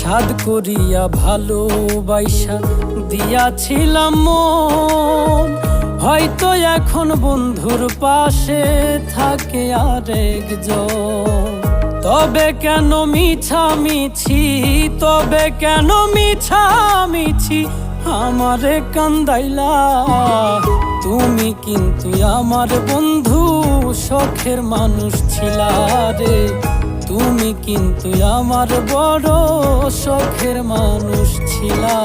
সাধ করিয়া ভালোবাসা দিয়াছিলাম মন, হয়তো এখন বন্ধুর পাশে থাকে আরেকজন। তবে কেন মিছামিছি, তবে কেন মিছামিছি আমারে কান্দাইলা? তুমি কিন্তু আমার বন্ধু, শখের মানুষ ছিলা রে। তুমি কিন্তু আমার বড় শখের মানুষ ছিলা।